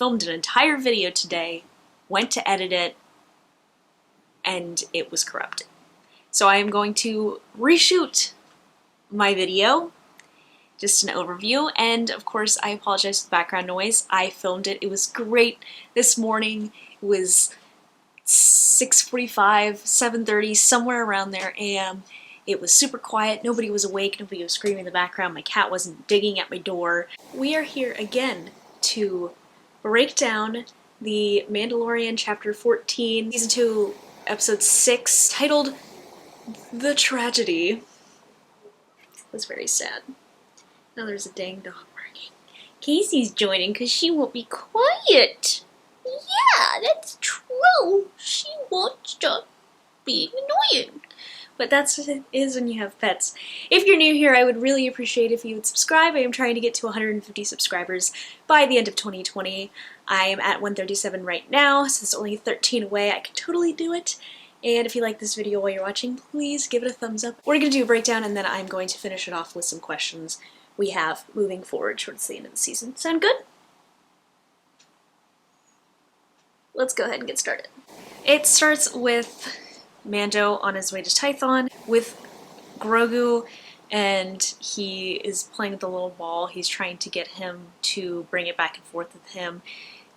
filmed an entire video today, went to edit it, and it was corrupted. So I am going to reshoot my video, just an overview, and of course I apologize for the background noise. I filmed it. It was great this morning. It was 6:45, 7:30, somewhere around there a.m. It was super quiet. Nobody was awake. Nobody was screaming in the background. My cat wasn't digging at my door. We are here again to break down the Mandalorian Chapter 14, Season 2, Episode 6, titled The Tragedy. It was very sad. Now there's a dang dog barking. Casey's joining because she won't be quiet. Yeah, that's true. She won't stop being annoying. But that's what it is when you have pets. If you're new here, I would really appreciate if you would subscribe. I am trying to get to 150 subscribers by the end of 2020. I am at 137 right now, so it's only 13 away. I can totally do it. And if you like this video while you're watching, please give it a thumbs up. We're going to do a breakdown, and then I'm going to finish it off with some questions we have moving forward towards the end of the season. Sound good? Let's go ahead and get started. It starts with Mando on his way to Tython with Grogu, and he is playing with the little ball. He's trying to get him to bring it back and forth with him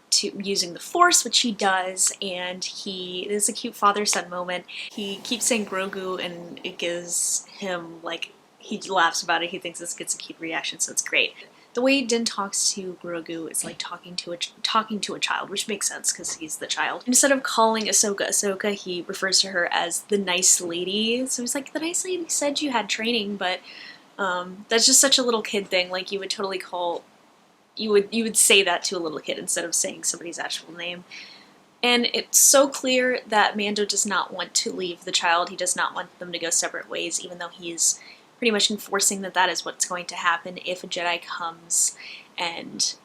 to using the Force, which he does, and it is a cute father-son moment. He keeps saying Grogu, and it gives him, like, he laughs about it. He thinks this gets a cute reaction, so it's great. The way Din talks to Grogu is like talking to a child, which makes sense because he's the child. Instead of calling Ahsoka, he refers to her as the nice lady. So he's like, the nice lady said you had training, but that's just such a little kid thing. Like you would totally you would say that to a little kid instead of saying somebody's actual name. And it's so clear that Mando does not want to leave the child. He does not want them to go separate ways, even though he's pretty much enforcing that is what's going to happen if a Jedi comes and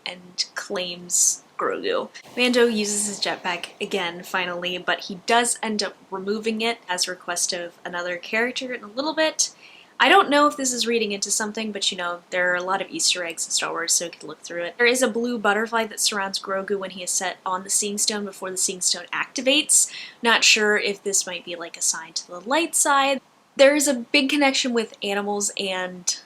claims Grogu. Mando uses his jetpack again, finally, but he does end up removing it as a request of another character in a little bit. I don't know if this is reading into something, but you know, there are a lot of Easter eggs in Star Wars, so you can look through it. There is a blue butterfly that surrounds Grogu when he is set on the Seeing Stone before the Seeing Stone activates. Not sure if this might be like a sign to the light side. There is a big connection with animals and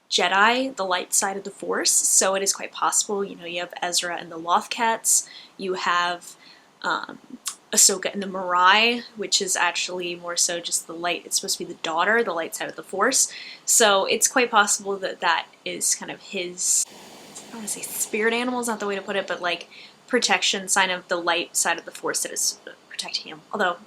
Jedi, the light side of the Force, so it is quite possible. You know, you have Ezra and the Lothcats, you have Ahsoka and the Mirai, which is actually more so just the light. It's supposed to be the daughter, the light side of the Force, so it's quite possible that is kind of his, I don't want to say spirit animal is not the way to put it, but like protection, sign of the light side of the Force that is protecting him. Although,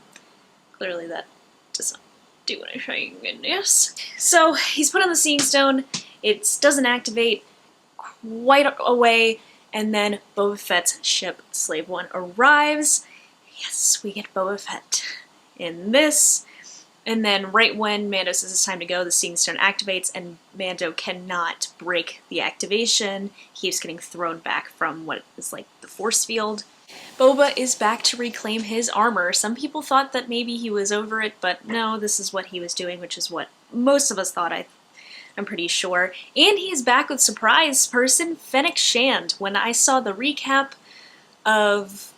clearly that doesn't do anything in this. So he's put on the Seeing Stone, it doesn't activate quite away, and then Boba Fett's ship, Slave One, arrives. Yes, we get Boba Fett in this. And then right when Mando says it's time to go, the Seeing Stone activates, and Mando cannot break the activation. He keeps getting thrown back from what is like the force field. Boba is back to reclaim his armor. Some people thought that maybe he was over it, but no, this is what he was doing, which is what most of us thought, I'm pretty sure. And he's back with surprise person, Fennec Shand. When I saw the recap of,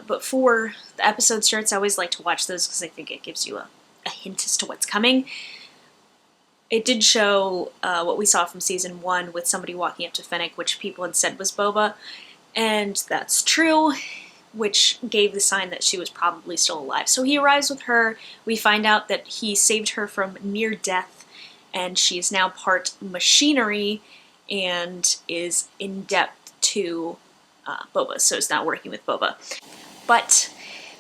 before the episode starts, I always like to watch those because I think it gives you a hint as to what's coming. It did show what we saw from Season 1 with somebody walking up to Fennec, which people had said was Boba, and that's true, which gave the sign that she was probably still alive. So he arrives with her. We find out that he saved her from near death, and she is now part machinery and is in debt to Boba, so is not working with Boba. But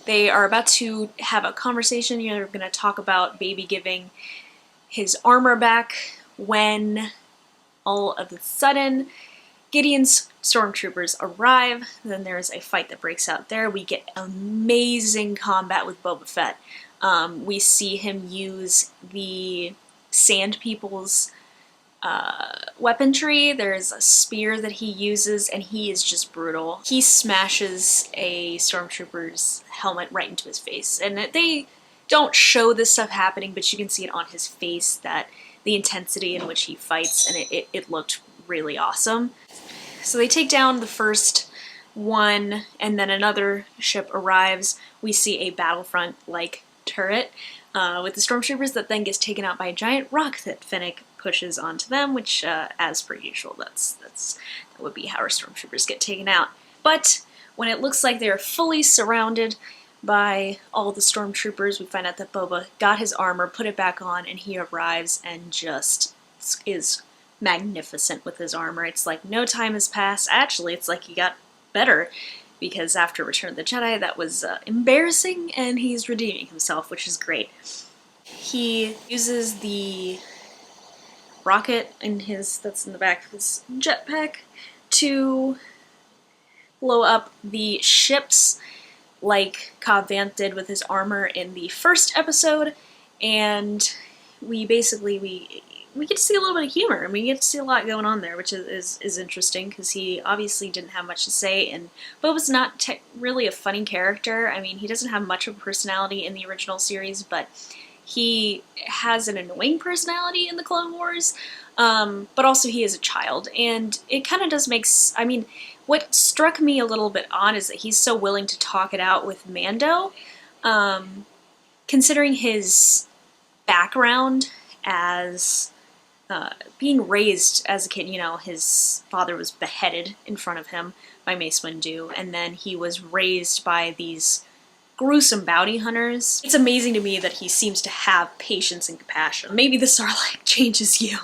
they are about to have a conversation. You know, they're going to talk about Baby giving his armor back when all of a sudden Gideon's stormtroopers arrive. Then there's a fight that breaks out there. We get amazing combat with Boba Fett. We see him use the Sand People's weaponry. There's a spear that he uses, and he is just brutal. He smashes a stormtrooper's helmet right into his face, and they don't show this stuff happening, but you can see it on his face, that the intensity in which he fights, and it looked really awesome. So they take down the first one and then another ship arrives, we see a Battlefront-like turret with the stormtroopers that then gets taken out by a giant rock that Fennec pushes onto them, which, as per usual, that would be how our stormtroopers get taken out. But when it looks like they're fully surrounded by all the stormtroopers, we find out that Boba got his armor, put it back on, and he arrives and just is magnificent with his armor. It's like no time has passed. Actually, it's like he got better, because after Return of the Jedi, that was embarrassing, and he's redeeming himself, which is great. He uses the rocket that's in the back of his jetpack to blow up the ships like Cobb Vanth did with his armor in the first episode, and we get to see a little bit of humor, and we get to see a lot going on there, which is interesting, because he obviously didn't have much to say, and Boba's not really a funny character. I mean, he doesn't have much of a personality in the original series, but he has an annoying personality in the Clone Wars, but also he is a child, and it kind of does make... I mean, what struck me a little bit odd is that he's so willing to talk it out with Mando, considering his background as being raised as a kid. You know, his father was beheaded in front of him by Mace Windu, and then he was raised by these gruesome bounty hunters. It's amazing to me that he seems to have patience and compassion. Maybe the Sarlacc changes you.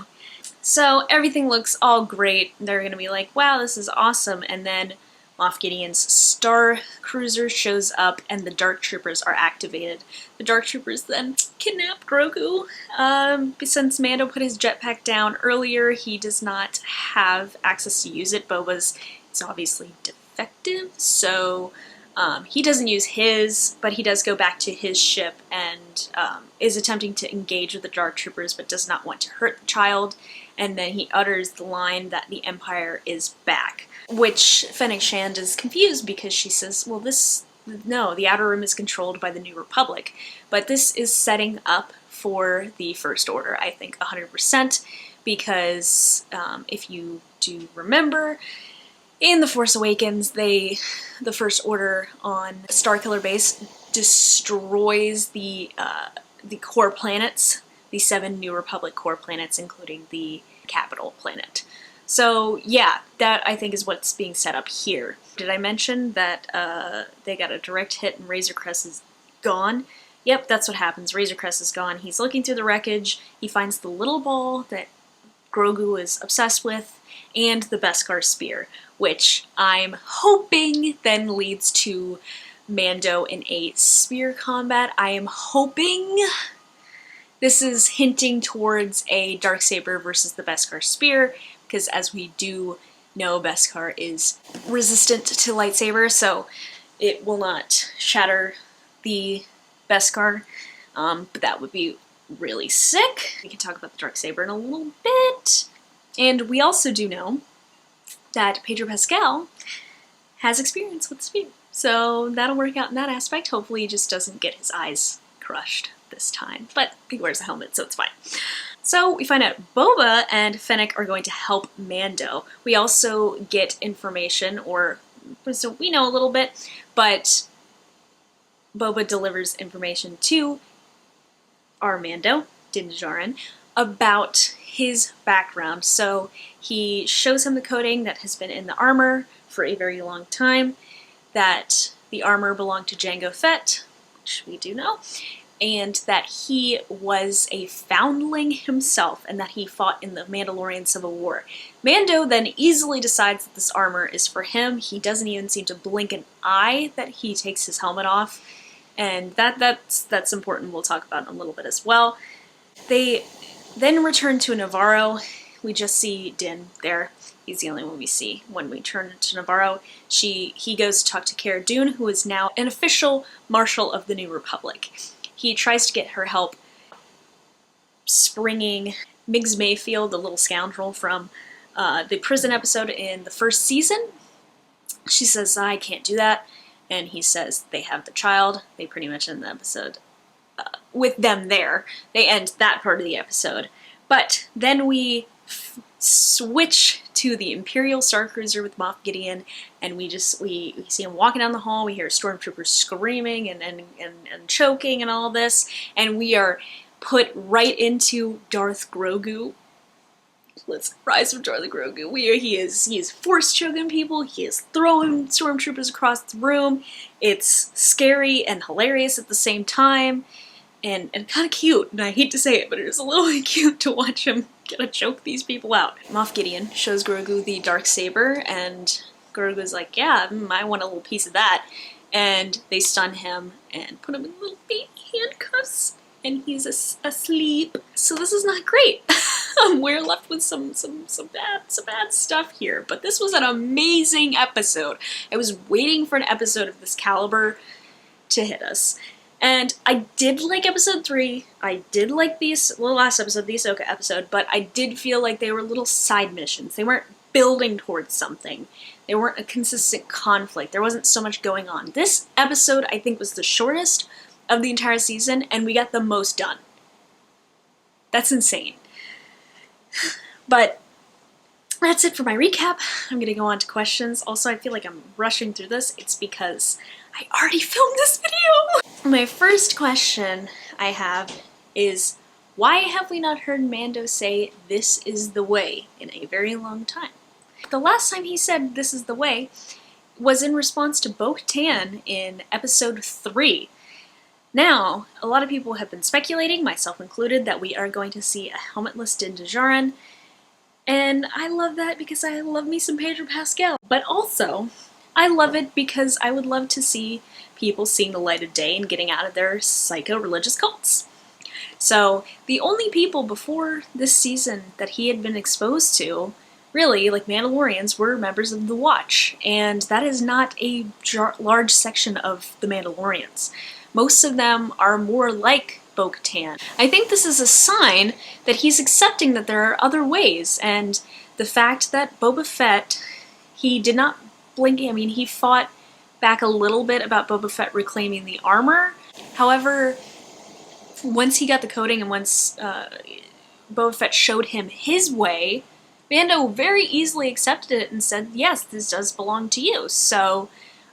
So everything looks all great. They're gonna be like, wow, this is awesome. And then Moff Gideon's Star Cruiser shows up and the Dark Troopers are activated. The Dark Troopers then kidnap Grogu. Since Mando put his jetpack down earlier, he does not have access to use it. Boba's is obviously defective, so he doesn't use his, but he does go back to his ship and is attempting to engage with the Dark Troopers, but does not want to hurt the child. And then he utters the line that the Empire is back, which Fennec Shand is confused because she says, well, no, the Outer Rim is controlled by the New Republic. But this is setting up for the First Order, I think, 100%, because if you do remember, in The Force Awakens, the First Order on Starkiller Base destroys the core planets, the 7 New Republic core planets, including the capital planet. So yeah, that I think is what's being set up here. Did I mention that they got a direct hit and Razor Crest is gone? Yep, that's what happens. Razor Crest is gone. He's looking through the wreckage. He finds the little ball that Grogu is obsessed with, and the Beskar spear, which I'm hoping then leads to Mando in a spear combat. I am hoping this is hinting towards a Darksaber versus the Beskar spear, because as we do know, Beskar is resistant to lightsaber, so it will not shatter the Beskar, but that would be really sick. We can talk about the Darksaber in a little bit. And we also do know that Pedro Pascal has experience with the spear, so that'll work out in that aspect. Hopefully he just doesn't get his eyes crushed this time, but he wears a helmet, so it's fine. So we find out Boba and Fennec are going to help Mando. We also get information, so we know a little bit, but Boba delivers information to our Mando, Din Djarin, about his background. So he shows him the coding that has been in the armor for a very long time, that the armor belonged to Jango Fett, which we do know, and that he was a foundling himself, and that he fought in the Mandalorian Civil War. Mando then easily decides that this armor is for him. He doesn't even seem to blink an eye that he takes his helmet off, and that's important. We'll talk about in a little bit as well. They then return to Navarro. We just see Din there. He's the only one we see when we turn to Navarro. He goes to talk to Cara Dune, who is now an official Marshal of the New Republic. He tries to get her help springing Migs Mayfield, the little scoundrel from the prison episode in the first season. She says, I can't do that. And he says they have the child. They pretty much end the episode with them there. They end that part of the episode. But then we switch to the Imperial Star Cruiser with Moff Gideon, and we see him walking down the hall. We hear stormtroopers screaming and choking and all this, and we are put right into Darth Grogu. Let's rise from Darth Grogu. He is force choking people. He is throwing stormtroopers across the room. It's scary and hilarious at the same time, and kind of cute. And I hate to say it, but it is a little cute to watch him gonna choke these people out. Moff Gideon shows Grogu the darksaber, and Grogu's like, yeah, I want a little piece of that. And they stun him and put him in little baby handcuffs, and he's asleep. So this is not great. We're left with some bad stuff here, but this was an amazing episode. I was waiting for an episode of this caliber to hit us. And I did like episode 3, I did like the last episode, the Ahsoka episode, but I did feel like they were little side missions. They weren't building towards something. They weren't a consistent conflict. There wasn't so much going on. This episode, I think, was the shortest of the entire season, and we got the most done. That's insane. But that's it for my recap. I'm gonna go on to questions. Also, I feel like I'm rushing through this. It's because I already filmed this video! My first question I have is, why have we not heard Mando say, "This is the way," in a very long time? The last time he said, "This is the way," was in response to Bo-katan in episode 3. Now, a lot of people have been speculating, myself included, that we are going to see a helmetless Din Djarin, and I love that because I love me some Pedro Pascal. But also, I love it because I would love to see people seeing the light of day and getting out of their psycho-religious cults. So, the only people before this season that he had been exposed to, really, like Mandalorians, were members of the Watch, and that is not a large section of the Mandalorians. Most of them are more like Bo-katan. I think this is a sign that he's accepting that there are other ways, and the fact that Boba Fett, he did not blink. I mean, he fought back a little bit about Boba Fett reclaiming the armor. However, once he got the coding and once Boba Fett showed him his way, Mando very easily accepted it and said, yes, this does belong to you. So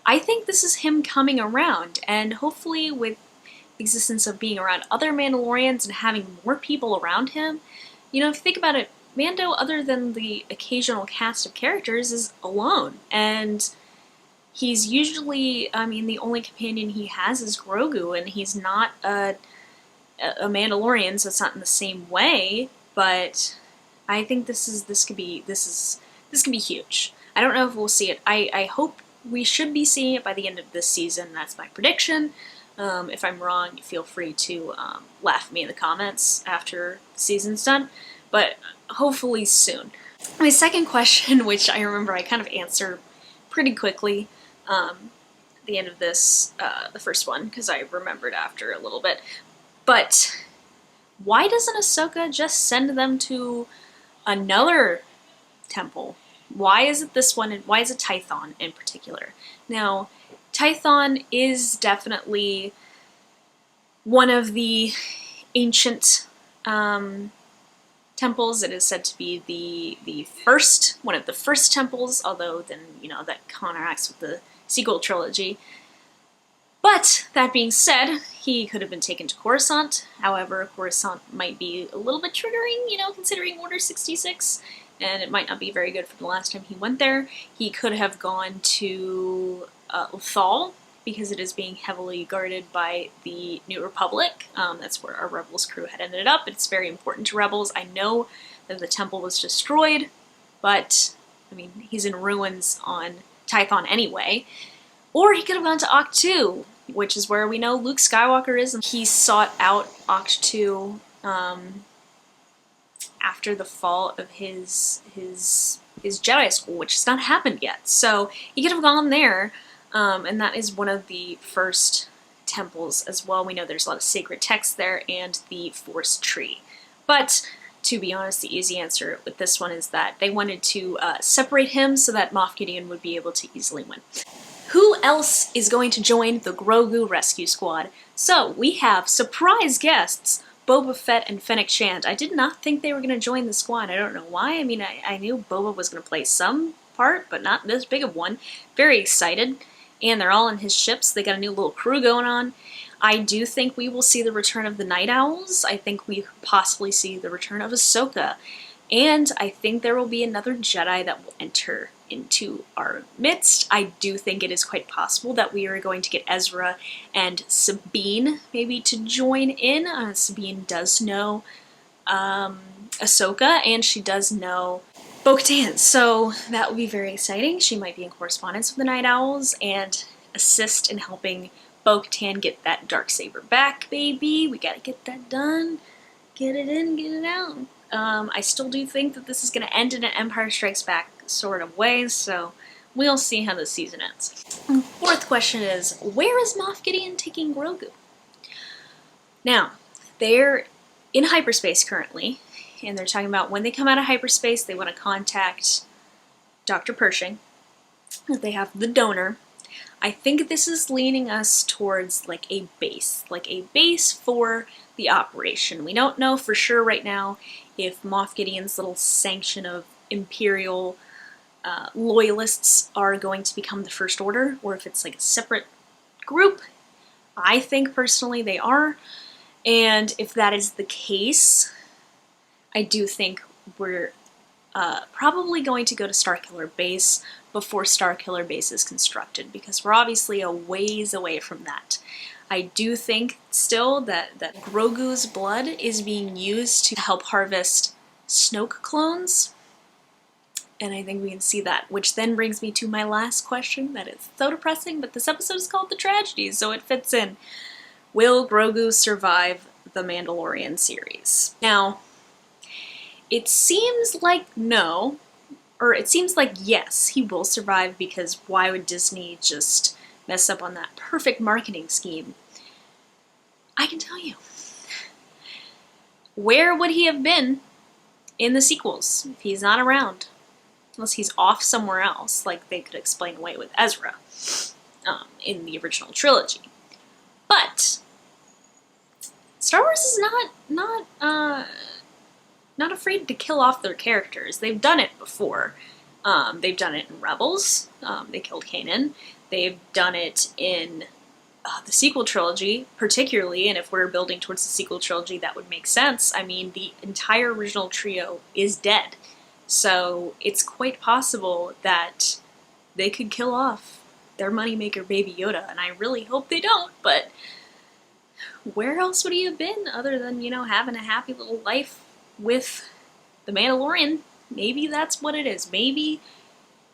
I think this is him coming around, and hopefully with the existence of being around other Mandalorians and having more people around him, you know, if you think about it, Mando, other than the occasional cast of characters, is alone, and he's usually, I mean, the only companion he has is Grogu, and he's not a Mandalorian, so it's not in the same way, but I think this could be huge. I don't know if we'll see it. I hope we should be seeing it by the end of this season. That's my prediction. If I'm wrong, feel free to laugh at me in the comments after the season's done, but hopefully soon. My second question, which I remember I kind of answered pretty quickly at the end of this, the first one, because I remembered after a little bit, but why doesn't Ahsoka just send them to another temple? Why is it this one, and why is it Tython in particular? Now, Tython is definitely one of the ancient temples. It is said to be one of the first temples, although then, you know, that counteracts with the sequel trilogy. But, that being said, he could have been taken to Coruscant. However, Coruscant might be a little bit triggering, you know, considering Order 66. And it might not be very good for the last time he went there. He could have gone to Lothal, because it is being heavily guarded by the New Republic. That's where our Rebels crew had ended up. It's very important to Rebels. I know that the temple was destroyed, but, I mean, he's in ruins on Tython anyway. Or he could have gone to ach-too, which is where we know Luke Skywalker is, and he sought out ach-too after the fall of his Jedi school, which has not happened yet. So he could have gone there, and that is one of the first temples as well. We know there's a lot of sacred texts there and the Force Tree. But to be honest, the easy answer with this one is that they wanted to separate him so that Moff Gideon would be able to easily win. Who else is going to join the Grogu Rescue Squad? So we have surprise guests Boba Fett and Fennec Shand. I did not think they were going to join the squad. I don't know why. I mean, I knew Boba was going to play some part, but not this big of one. Very excited. And they're all in his ships. They got a new little crew going on. I do think we will see the return of the Night Owls. I think we could possibly see the return of Ahsoka. And I think there will be another Jedi that will enter into our midst. I do think it is quite possible that we are going to get Ezra and Sabine maybe to join in. Sabine does know Ahsoka, and she does know bo-katan, so that will be very exciting. She might be in correspondence with the Night Owls and assist in helping bo-katan get that darksaber back, baby. We gotta get that done. Get it in, get it out. I still do think that this is going to end in an Empire Strikes Back sort of way, so we'll see how this season ends. Fourth question is, where is Moff Gideon taking Grogu? Now, they're in hyperspace currently, and they're talking about when they come out of hyperspace, they want to contact Dr. Pershing. They have the donor. I think this is leaning us towards like a base for the operation. We don't know for sure right now if Moff Gideon's little sanction of Imperial loyalists are going to become the First Order, or if it's like a separate group. I think personally they are, and if that is the case, I do think we're probably going to go to Starkiller Base before Starkiller Base is constructed, because we're obviously a ways away from that. I do think still that Grogu's blood is being used to help harvest Snoke clones, and I think we can see that, which then brings me to my last question that is so depressing, but this episode is called The Tragedy, so it fits in. Will Grogu survive the Mandalorian series? Now, it seems like no, or it seems like yes, he will survive, because why would Disney just mess up on that perfect marketing scheme? I can tell you. Where would he have been in the sequels if he's not around? Unless he's off somewhere else, like they could explain away with Ezra in the original trilogy. But Star Wars is not afraid to kill off their characters. They've done it before. They've done it in Rebels. They killed Kanan. They've done it in the sequel trilogy, particularly, and if we're building towards the sequel trilogy, that would make sense. I mean, the entire original trio is dead. So it's quite possible that they could kill off their moneymaker Baby Yoda, and I really hope they don't, but where else would he have been other than, you know, having a happy little life with the Mandalorian? Maybe that's what it is. Maybe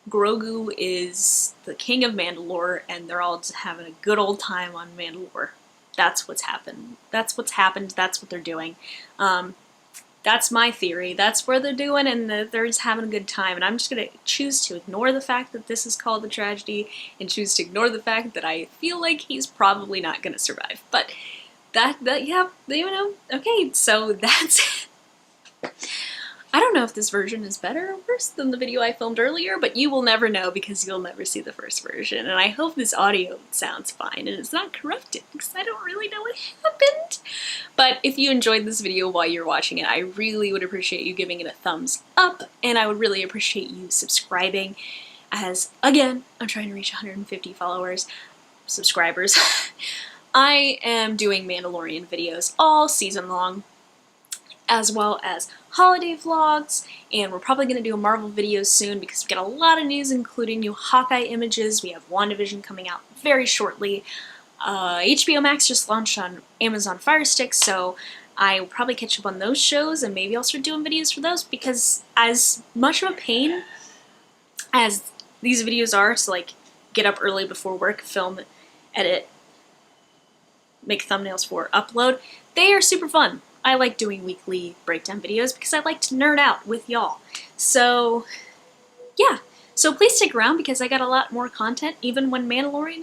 Grogu is the king of Mandalore and they're all just having a good old time on Mandalore. That's what's happened. That's what's happened. That's what they're doing. That's my theory. That's where they're doing, and they're just having a good time. And I'm just going to choose to ignore the fact that this is called The Tragedy and choose to ignore the fact that I feel like he's probably not going to survive. But yeah, you know, okay, so that's it. I don't know if this version is better or worse than the video I filmed earlier, but you will never know because you'll never see the first version. And I hope this audio sounds fine and it's not corrupted because I don't really know what happened. But if you enjoyed this video while you're watching it, I really would appreciate you giving it a thumbs up, and I would really appreciate you subscribing, as, again, I'm trying to reach 150 subscribers. I am doing Mandalorian videos all season long, as well as holiday vlogs, and we're probably going to do a Marvel video soon because we've got a lot of news, including new Hawkeye images. We have WandaVision coming out very shortly. HBO Max just launched on Amazon Fire Stick, so I will probably catch up on those shows, and maybe I'll start doing videos for those, because as much of a pain as these videos are to like get up early before work, film, edit, make thumbnails for upload, they are super fun. I like doing weekly breakdown videos because I like to nerd out with y'all. So yeah, so please stick around because I got a lot more content even when Mandalorian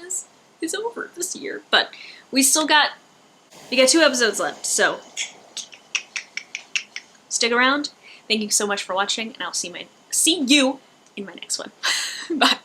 is over this year. But we got 2 episodes left, so stick around. Thank you so much for watching, and I'll see you in my next one. Bye.